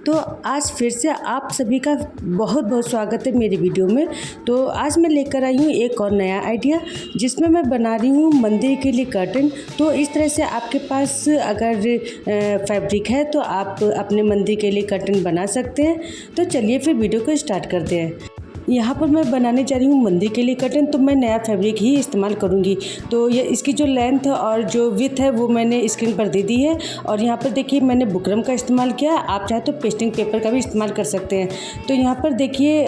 तो आज फिर से आप सभी का बहुत बहुत स्वागत है मेरी वीडियो में। तो आज मैं लेकर आई हूँ एक और नया आइडिया, जिसमें मैं बना रही हूँ मंदिर के लिए कर्टन। तो इस तरह से आपके पास अगर फैब्रिक है तो आप अपने मंदिर के लिए कर्टन बना सकते हैं। तो चलिए फिर वीडियो को स्टार्ट करते हैं। यहाँ पर मैं बनाने जा रही हूँ मंदिर के लिए कर्टन, तो मैं नया फैब्रिक ही इस्तेमाल करूँगी। तो ये इसकी जो लेंथ और जो विड्थ है वो मैंने स्क्रीन पर दे दी है। और यहाँ पर देखिए मैंने बुकरम का इस्तेमाल किया, आप चाहे तो पेस्टिंग पेपर का भी इस्तेमाल कर सकते हैं। तो यहाँ पर देखिए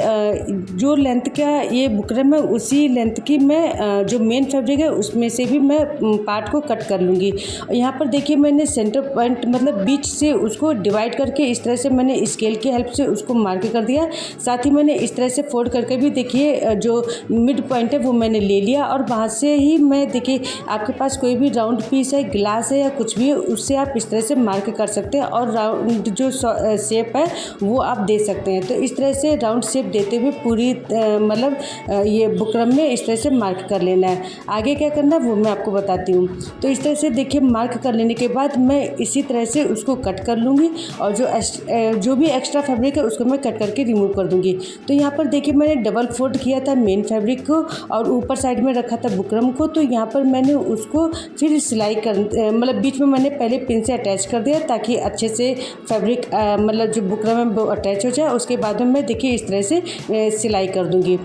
जो लेंथ का ये बुकरम है उसी लेंथ की मैं जो मेन फैब्रिक है उसमें से भी मैं पार्ट को कट कर लूँगी। यहाँ पर देखिए मैंने सेंटर पॉइंट मतलब बीच से उसको डिवाइड करके इस तरह से मैंने स्केल की हेल्प से उसको मार्क कर दिया। साथ ही मैंने इस तरह से फोल्ड करके भी देखिए जो मिड पॉइंट है वो मैंने ले लिया। और वहाँ से ही मैं देखिए आपके पास कोई भी राउंड पीस है, ग्लास है या कुछ भी है, उससे आप इस तरह से मार्क कर सकते हैं और राउंड जो शेप है वो आप दे सकते हैं। तो इस तरह से राउंड शेप देते हुए पूरी मतलब ये बुकरम में इस तरह से मार्क कर लेना है। आगे क्या करना है वो मैं आपको बताती हूँ। तो इस तरह से देखिए मार्क कर लेने के बाद मैं इसी तरह से उसको कट कर लूँगी और जो भी एक्स्ट्रा फैब्रिक है उसको मैं कट करके रिमूव कर दूँगी। तो यहाँ पर देखिए मैंने डबल फोल्ड किया था मेन फैब्रिक को और ऊपर साइड में रखा था बुकरम को। तो यहाँ पर मैंने उसको फिर सिलाई कर मतलब बीच में मैंने पहले पिन से अटैच कर दिया ताकि अच्छे से फैब्रिक मतलब जो बुकरम है वो अटैच हो जाए। उसके बाद में मैं देखिए इस तरह से सिलाई कर दूँगी।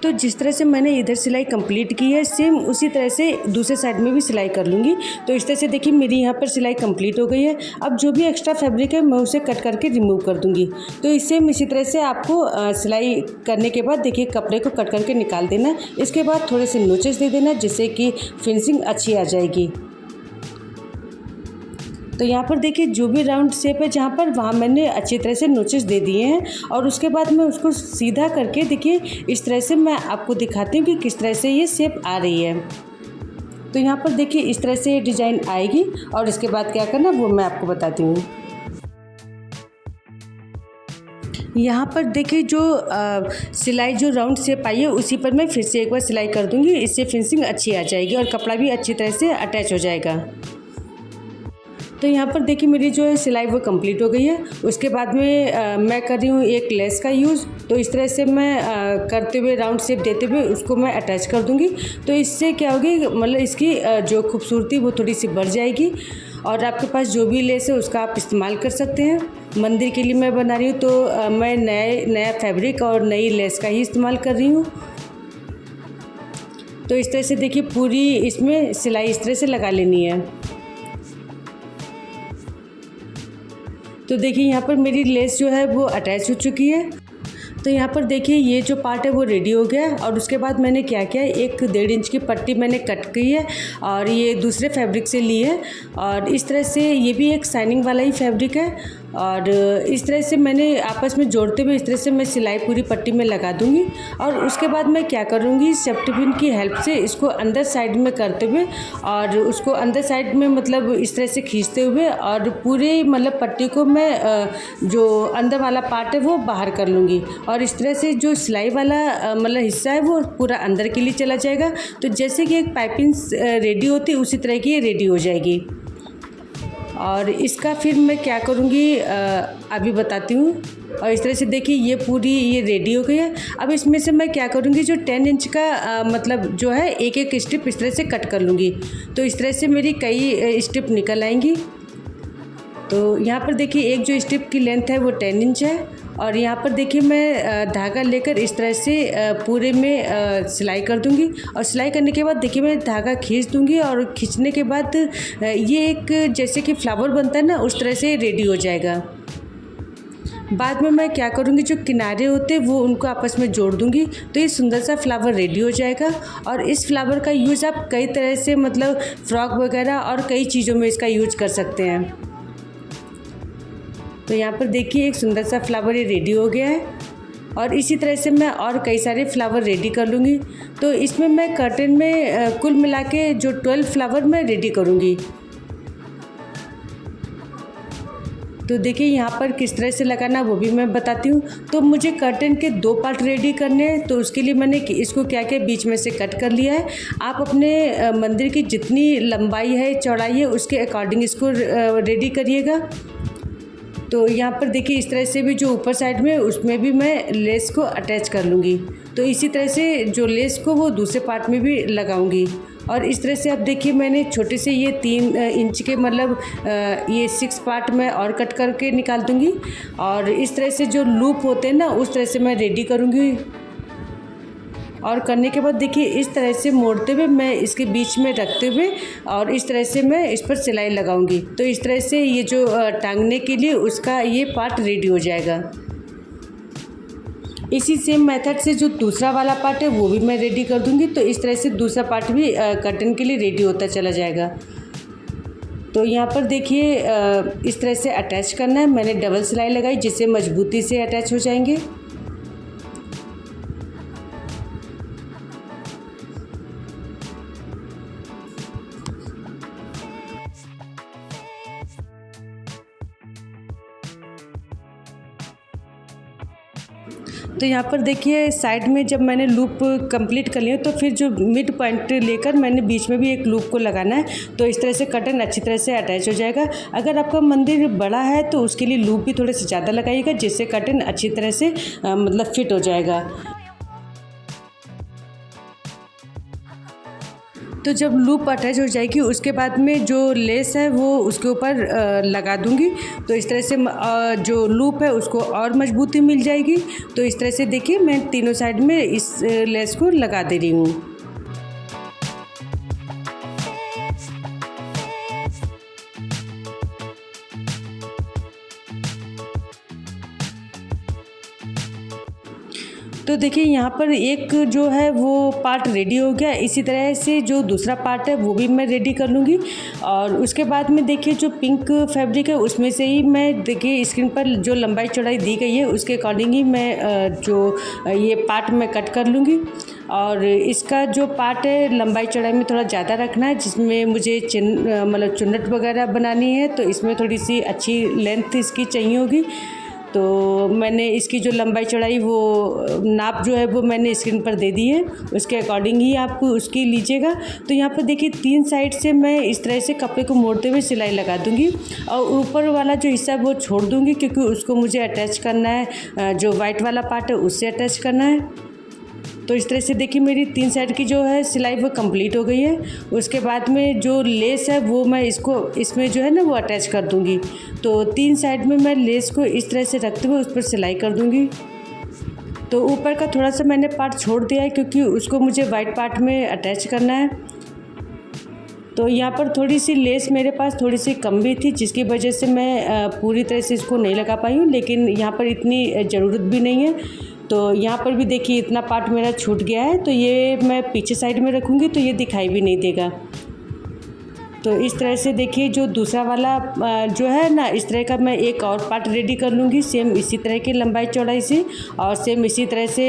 तो जिस तरह से मैंने इधर सिलाई कंप्लीट की है सेम उसी तरह से दूसरे साइड में भी सिलाई कर लूँगी। तो इस तरह से देखिए मेरी यहाँ पर सिलाई कंप्लीट हो गई है। अब जो भी एक्स्ट्रा फैब्रिक है मैं उसे कट करके रिमूव कर दूँगी। तो इसी तरह से आपको सिलाई करने के बाद देखिए कपड़े को कट करके निकाल देना। इसके बाद थोड़े से नोचेस दे देना जिससे कि फिनिशिंग अच्छी आ जाएगी। तो यहाँ पर देखिए जो भी राउंड शेप है जहाँ पर वहाँ मैंने अच्छी तरह से नोचेस दे दिए हैं। और उसके बाद मैं उसको सीधा करके देखिए इस तरह से मैं आपको दिखाती हूँ कि किस तरह से ये शेप आ रही है। तो यहाँ पर देखिए इस तरह से ये डिज़ाइन आएगी और इसके बाद क्या करना वो मैं आपको बताती हूँ। यहाँ पर देखिए जो सिलाई जो राउंड शेप आई है उसी पर मैं फिर से एक बार सिलाई कर दूँगी। इससे फिनिशिंग अच्छी आ जाएगी और कपड़ा भी अच्छी तरह से अटैच हो जाएगा। तो यहाँ पर देखिए मेरी जो है सिलाई वो कंप्लीट हो गई है। उसके बाद में मैं कर रही हूँ एक लेस का यूज़। तो इस तरह से मैं करते हुए राउंड शेप देते हुए उसको मैं अटैच कर दूँगी। तो इससे क्या होगी मतलब इसकी जो खूबसूरती वो थोड़ी सी बढ़ जाएगी। और आपके पास जो भी लेस है उसका आप इस्तेमाल कर सकते हैं। मंदिर के लिए मैं बना रही हूँ तो मैं नया फैब्रिक और नई लेस का ही इस्तेमाल कर रही हूँ। तो इस तरह से देखिए पूरी इसमें सिलाई इस तरह से लगा लेनी है। तो देखिए यहाँ पर मेरी लेस जो है वो अटैच हो चुकी है। तो यहाँ पर देखिए ये जो पार्ट है वो रेडी हो गया। और उसके बाद मैंने क्या किया, एक 1.5 इंच की पट्टी मैंने कट की है और ये दूसरे फैब्रिक से ली है। और इस तरह से ये भी एक शाइनिंग वाला ही फैब्रिक है। और इस तरह से मैंने आपस में जोड़ते हुए इस तरह से मैं सिलाई पूरी पट्टी में लगा दूँगी। और उसके बाद मैं क्या करूँगी, सेफ्टी पिन की हेल्प से इसको अंदर साइड में करते हुए और उसको अंदर साइड में मतलब इस तरह से खींचते हुए और पूरे मतलब पट्टी को मैं जो अंदर वाला पार्ट है वो बाहर कर लूँगी। और इस तरह से जो सिलाई वाला मतलब हिस्सा है वो पूरा अंदर के लिए चला जाएगा। तो जैसे कि एक पाइपिंग रेडी होती है उसी तरह की ये रेडी हो जाएगी। और इसका फिर मैं क्या करूँगी अभी बताती हूँ। और इस तरह से देखिए ये पूरी ये रेडी हो गई है। अब इसमें से मैं क्या करूँगी, जो 10 इंच का मतलब जो है एक एक स्ट्रिप इस तरह से कट कर लूँगी। तो इस तरह से मेरी कई स्ट्रिप निकल आएंगी। तो यहाँ पर देखिए एक जो स्ट्रिप की लेंथ है वो 10 इंच है। और यहाँ पर देखिए मैं धागा लेकर इस तरह से पूरे में सिलाई कर दूँगी। और सिलाई करने के बाद देखिए मैं धागा खींच दूँगी और खींचने के बाद ये एक जैसे कि फ्लावर बनता है ना उस तरह से रेडी हो जाएगा। बाद में मैं क्या करूँगी, जो किनारे होते हैं वो उनको आपस में जोड़ दूँगी। तो ये सुंदर सा फ्लावर रेडी हो जाएगा। और इस फ्लावर का यूज़ आप कई तरह से मतलब फ्रॉक वगैरह और कई चीज़ों में इसका यूज कर सकते हैं। तो यहाँ पर देखिए एक सुंदर सा फ्लावर ये रेडी हो गया है। और इसी तरह से मैं और कई सारे फ्लावर रेडी कर लूँगी। तो इसमें मैं कर्टन में कुल मिला के जो 12 फ्लावर मैं रेडी करूँगी। तो देखिए यहाँ पर किस तरह से लगाना वो भी मैं बताती हूँ। तो मुझे कर्टन के 2 पार्ट रेडी करने हैं, तो उसके लिए मैंने इसको क्या किया, बीच में से कट कर लिया है। आप अपने मंदिर की जितनी लंबाई है चौड़ाई है उसके अकॉर्डिंग इसको रेडी करिएगा। तो यहाँ पर देखिए इस तरह से भी जो ऊपर साइड में उसमें भी मैं लेस को अटैच कर लूँगी। तो इसी तरह से जो लेस को वो दूसरे पार्ट में भी लगाऊंगी। और इस तरह से अब देखिए मैंने छोटे से ये 3 इंच के मतलब ये 6 पार्ट में और कट करके निकाल दूँगी। और इस तरह से जो लूप होते हैं ना उस तरह से मैं रेडी करूँगी। और करने के बाद देखिए इस तरह से मोड़ते हुए मैं इसके बीच में रखते हुए और इस तरह से मैं इस पर सिलाई लगाऊंगी। तो इस तरह से ये जो टांगने के लिए उसका ये पार्ट रेडी हो जाएगा। इसी सेम मेथड से जो दूसरा वाला पार्ट है वो भी मैं रेडी कर दूंगी। तो इस तरह से दूसरा पार्ट भी कर्टन के लिए रेडी होता चला जाएगा। तो यहाँ पर देखिए इस तरह से अटैच करना है। मैंने डबल सिलाई लगाई जिससे मजबूती से अटैच हो जाएंगे। तो यहाँ पर देखिए साइड में जब मैंने लूप कंप्लीट कर लिया तो फिर जो मिड पॉइंट लेकर मैंने बीच में भी एक लूप को लगाना है। तो इस तरह से कर्टन अच्छी तरह से अटैच हो जाएगा। अगर आपका मंदिर बड़ा है तो उसके लिए लूप भी थोड़े से ज़्यादा लगाइएगा जिससे कर्टन अच्छी तरह से मतलब फिट हो जाएगा। तो जब लूप अटैच हो जाएगी उसके बाद में जो लेस है वो उसके ऊपर लगा दूंगी। तो इस तरह से जो लूप है उसको और मजबूती मिल जाएगी। तो इस तरह से देखिए मैं तीनों साइड में इस लेस को लगा दे रही हूँ। तो देखिए यहाँ पर एक जो है वो पार्ट रेडी हो गया। इसी तरह से जो दूसरा पार्ट है वो भी मैं रेडी कर लूँगी। और उसके बाद में देखिए जो पिंक फैब्रिक है उसमें से ही मैं देखिए स्क्रीन पर जो लंबाई चौड़ाई दी गई है उसके अकॉर्डिंग ही मैं जो ये पार्ट मैं कट कर लूँगी। और इसका जो पार्ट है लंबाई चौड़ाई में थोड़ा ज़्यादा रखना है जिसमें मुझे मतलब चुन्नट वगैरह बनानी है। तो इसमें थोड़ी सी अच्छी लेंथ इसकी चाहिए होगी। तो मैंने इसकी जो लंबाई चौड़ाई वो नाप जो है वो मैंने स्क्रीन पर दे दी है। उसके अकॉर्डिंग ही आप उसकी लीजिएगा। तो यहाँ पर देखिए 3 साइड से मैं इस तरह से कपड़े को मोड़ते हुए सिलाई लगा दूँगी और ऊपर वाला जो हिस्सा है वो छोड़ दूँगी क्योंकि उसको मुझे अटैच करना है, जो वाइट वाला पार्ट है उससे अटैच करना है। तो इस तरह से देखिए मेरी 3 साइड की जो है सिलाई वो कंप्लीट हो गई है। उसके बाद में जो लेस है वो मैं इसमें जो है ना वो अटैच कर दूँगी। तो 3 साइड में मैं लेस को इस तरह से रखते हुए उस पर सिलाई कर दूँगी। तो ऊपर का थोड़ा सा मैंने पार्ट छोड़ दिया है क्योंकि उसको मुझे वाइट पार्ट में अटैच करना है। तो यहाँ पर थोड़ी सी लेस मेरे पास थोड़ी सी कम भी थी जिसकी वजह से मैं पूरी तरह से इसको नहीं लगा पाई हूँ, लेकिन यहाँ पर इतनी ज़रूरत भी नहीं है। तो यहाँ पर भी देखिए इतना पार्ट मेरा छूट गया है। तो ये मैं पीछे साइड में रखूँगी तो ये दिखाई भी नहीं देगा। तो इस तरह से देखिए जो दूसरा वाला जो है ना इस तरह का मैं एक और पार्ट रेडी कर लूँगी सेम इसी तरह की लंबाई चौड़ाई से और सेम इसी तरह से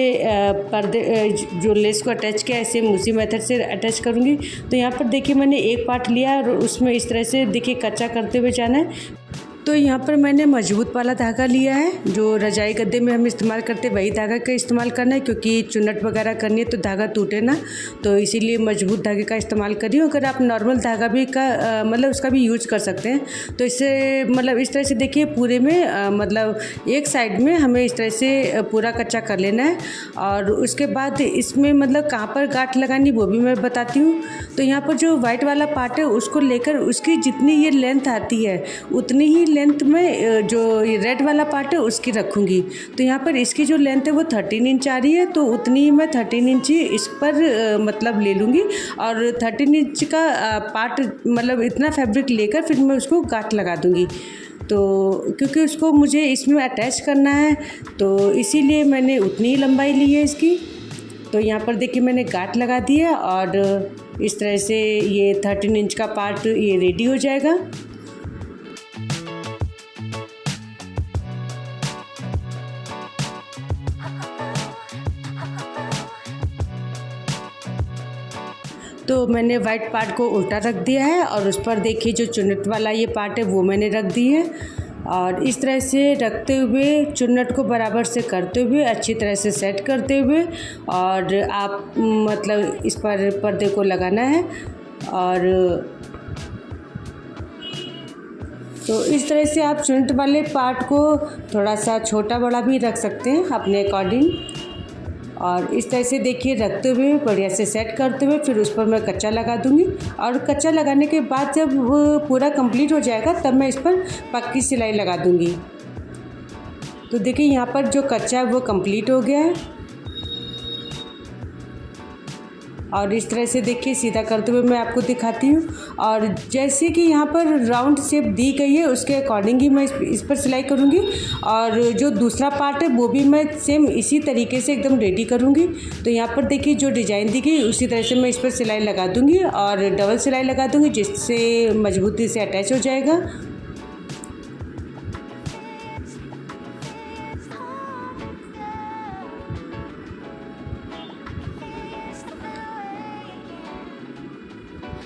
पर्दे जो लेस को अटैच किया है सेम उसी मेथड से अटैच करूँगी। तो यहाँ पर देखिए मैंने एक पार्ट लिया और उसमें इस तरह से देखिए कच्चा करते हुए जाना है। तो यहाँ पर मैंने मजबूत वाला धागा लिया है, जो रजाई गद्दे में हम इस्तेमाल करते वही धागा का इस्तेमाल करना है क्योंकि चुन्नट वगैरह करनी है तो धागा टूटे ना, तो इसीलिए मजबूत धागे का इस्तेमाल करिए। अगर आप नॉर्मल धागा भी का मतलब उसका भी यूज कर सकते हैं। तो इससे मतलब इस तरह से देखिए पूरे में मतलब एक साइड में हमें इस तरह से पूरा कच्चा कर लेना है। और उसके बाद इसमें मतलब कहाँ पर गांठ लगानी वो भी मैं बताती हूँ। तो यहाँ पर जो वाइट वाला पार्ट है उसको लेकर उसकी जितनी ये लेंथ आती है उतनी ही लेंथ में जो रेड वाला पार्ट है उसकी रखूँगी। तो यहाँ पर इसकी जो लेंथ है वो 13 इंच आ रही है, तो उतनी ही मैं 13 इंच ही इस पर मतलब ले लूँगी। और 13 इंच का पार्ट मतलब इतना फैब्रिक लेकर फिर मैं उसको गांठ लगा दूँगी। तो क्योंकि उसको मुझे इसमें अटैच करना है तो इसीलिए मैंने उतनी ही लंबाई ली है इसकी। तो यहाँ पर देखिए मैंने गांठ लगा दी है और इस तरह से ये 13 इंच का पार्ट ये रेडी हो जाएगा। तो मैंने वाइट पार्ट को उल्टा रख दिया है और उस पर देखिए जो चुन्नट वाला ये पार्ट है वो मैंने रख दी है। और इस तरह से रखते हुए चुन्नट को बराबर से करते हुए अच्छी तरह से सेट करते हुए और आप मतलब इस पर पर्दे को लगाना है। और तो इस तरह से आप चुन्नट वाले पार्ट को थोड़ा सा छोटा बड़ा भी रख सकते हैं अपने अकॉर्डिंग। और इस तरह से देखिए रखते हुए बढ़िया से सेट करते हुए फिर उस पर मैं कच्चा लगा दूंगी। और कच्चा लगाने के बाद जब वो पूरा कंप्लीट हो जाएगा तब मैं इस पर पक्की सिलाई लगा दूंगी। तो देखिए यहाँ पर जो कच्चा है वो कंप्लीट हो गया है। और इस तरह से देखिए सीधा करते हुए मैं आपको दिखाती हूँ। और जैसे कि यहाँ पर राउंड शेप दी गई है उसके अकॉर्डिंग ही मैं इस पर सिलाई करूँगी। और जो दूसरा पार्ट है वो भी मैं सेम इसी तरीके से एकदम रेडी करूँगी। तो यहाँ पर देखिए जो डिज़ाइन दी गई उसी तरह से मैं इस पर सिलाई लगा दूँगी और डबल सिलाई लगा दूँगी जिससे मजबूती से अटैच हो जाएगा।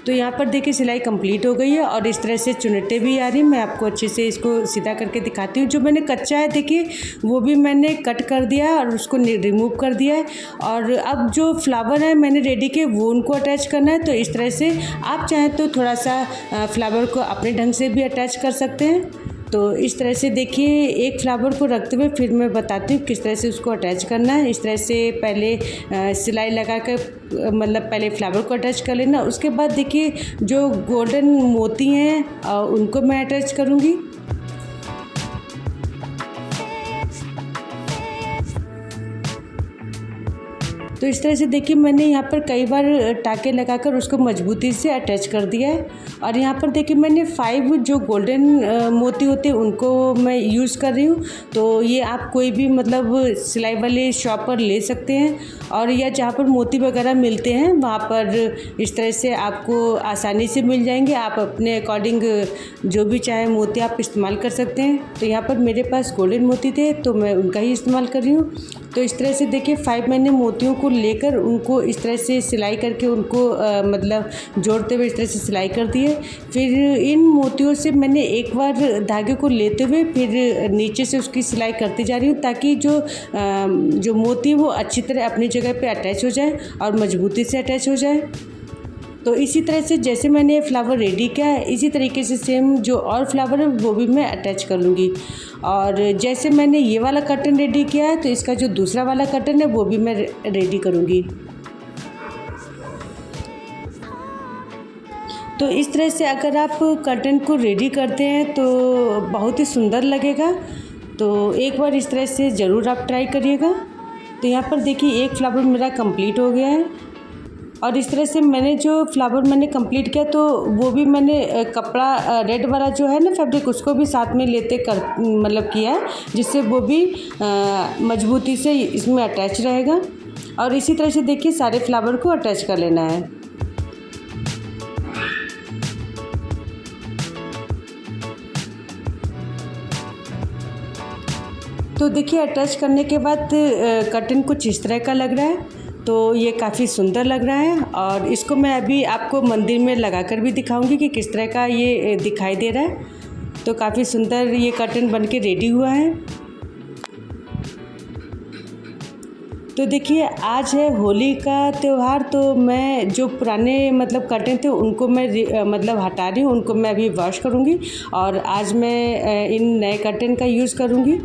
तो यहाँ पर देखिए सिलाई कंप्लीट हो गई है और इस तरह से चुन्नटें भी आ रही। मैं आपको अच्छे से इसको सीधा करके दिखाती हूँ। जो मैंने कच्चा है देखिए वो भी मैंने कट कर दिया है और उसको रिमूव कर दिया है। और अब जो फ्लावर है मैंने रेडी किए वो उनको अटैच करना है। तो इस तरह से आप चाहें तो थोड़ा सा फ्लावर को अपने ढंग से भी अटैच कर सकते हैं। तो इस तरह से देखिए एक फ्लावर को रखते हुए फिर मैं बताती हूँ किस तरह से उसको अटैच करना है। इस तरह से पहले सिलाई लगा कर मतलब पहले फ्लावर को अटैच कर लेना। उसके बाद देखिए जो गोल्डन मोती हैं उनको मैं अटैच करूँगी। तो इस तरह से देखिए मैंने यहाँ पर कई बार टाँके लगाकर उसको मजबूती से अटैच कर दिया है। और यहाँ पर देखिए मैंने 5 जो गोल्डन मोती होते हैं उनको मैं यूज़ कर रही हूँ। तो ये आप कोई भी मतलब सिलाई वाले शॉप पर ले सकते हैं और या जहाँ पर मोती वगैरह मिलते हैं वहाँ पर इस तरह से आपको आसानी से मिल जाएंगे। आप अपने अकॉर्डिंग जो भी चाहे मोती आप इस्तेमाल कर सकते हैं। तो यहाँ पर मेरे पास गोल्डन मोती थे तो मैं उनका ही इस्तेमाल कर रही हूँ। तो इस तरह से देखिए 5 मैंने मोतियों को लेकर उनको इस तरह से सिलाई करके उनको मतलब जोड़ते हुए इस तरह से सिलाई कर दी है। फिर इन मोतियों से मैंने एक बार धागे को लेते हुए फिर नीचे से उसकी सिलाई करती जा रही हूँ ताकि जो मोती वो अच्छी तरह अपनी जगह पे अटैच हो जाए और मजबूती से अटैच हो जाए। तो इसी तरह से जैसे मैंने फ्लावर रेडी किया है इसी तरीके से सेम जो और फ्लावर है वो भी मैं अटैच कर लूँगी। और जैसे मैंने ये वाला कर्टन रेडी किया है तो इसका जो दूसरा वाला कर्टन है वो भी मैं रेडी करूँगी। तो इस तरह से अगर आप कर्टन को रेडी करते हैं तो बहुत ही सुंदर लगेगा। तो एक बार इस तरह से ज़रूर आप ट्राई करिएगा। तो यहाँ पर देखिए एक फ्लावर मेरा कंप्लीट हो गया है। और इस तरह से मैंने जो फ्लावर मैंने कंप्लीट किया तो वो भी मैंने कपड़ा रेड वाला जो है ना फैब्रिक उसको भी साथ में लेते मतलब किया है जिससे वो भी मजबूती से इसमें अटैच रहेगा। और इसी तरह से देखिए सारे फ्लावर को अटैच कर लेना है। तो देखिए अटैच करने के बाद कर्टन कुछ इस तरह का लग रहा है। तो ये काफ़ी सुंदर लग रहा है और इसको मैं अभी आपको मंदिर में लगाकर भी दिखाऊंगी कि किस तरह का ये दिखाई दे रहा है। तो काफ़ी सुंदर ये कर्टन बनके रेडी हुआ है। तो देखिए आज है होली का त्यौहार। तो मैं जो पुराने मतलब कर्टन थे उनको मैं मतलब हटा रही हूँ, उनको मैं अभी वॉश करूँगी और आज मैं इन नए कर्टन का यूज़ करूँगी।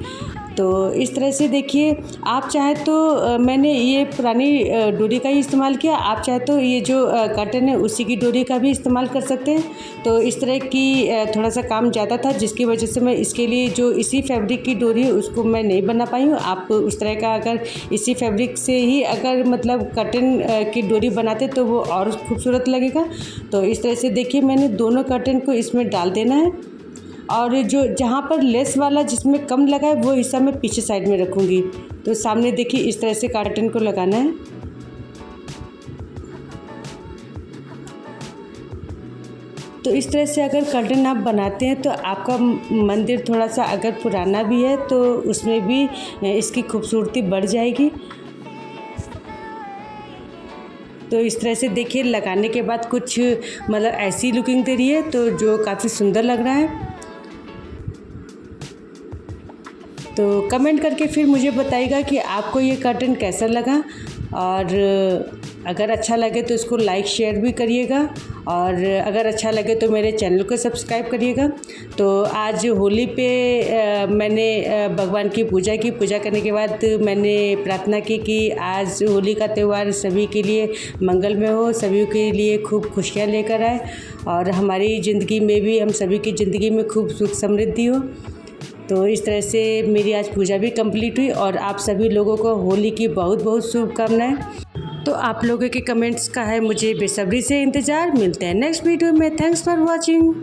तो इस तरह से देखिए आप चाहे तो मैंने ये पुरानी डोरी का ही इस्तेमाल किया। आप चाहे तो ये जो कर्टन है उसी की डोरी का भी इस्तेमाल कर सकते हैं। तो इस तरह की थोड़ा सा काम ज़्यादा था जिसकी वजह से मैं इसके लिए जो इसी फैब्रिक की डोरी है उसको मैं नहीं बना पाई हूँ। आप उस तरह का अगर इसी फैब्रिक से ही अगर मतलब कर्टन की डोरी बनाते तो वो और खूबसूरत लगेगा। तो इस तरह से देखिए मैंने दोनों कर्टन को इसमें डाल देना है और जो जहाँ पर लेस वाला जिसमें कम लगा है वो हिस्सा मैं पीछे साइड में रखूँगी। तो सामने देखिए इस तरह से कर्टन को लगाना है। तो इस तरह से अगर कर्टन आप बनाते हैं तो आपका मंदिर थोड़ा सा अगर पुराना भी है तो उसमें भी इसकी खूबसूरती बढ़ जाएगी। तो इस तरह से देखिए लगाने के बाद कुछ मतलब ऐसी लुकिंग दे रही है तो जो काफ़ी सुंदर लग रहा है। कमेंट करके फिर मुझे बताइएगा कि आपको ये कर्टन कैसा लगा, और अगर अच्छा लगे तो इसको लाइक शेयर भी करिएगा, और अगर अच्छा लगे तो मेरे चैनल को सब्सक्राइब करिएगा। तो आज होली पे मैंने भगवान की पूजा करने के बाद मैंने प्रार्थना की कि आज होली का त्यौहार सभी के लिए मंगलमय हो, सभी के लिए खूब खुशियाँ लेकर आए, और हमारी ज़िंदगी में भी, हम सभी की ज़िंदगी में खूब सुख समृद्धि हो। तो इस तरह से मेरी आज पूजा भी कंप्लीट हुई, और आप सभी लोगों को होली की बहुत बहुत शुभकामनाएं। तो आप लोगों के कमेंट्स का है मुझे बेसब्री से इंतज़ार। मिलते हैं नेक्स्ट वीडियो में। Thanks for watching.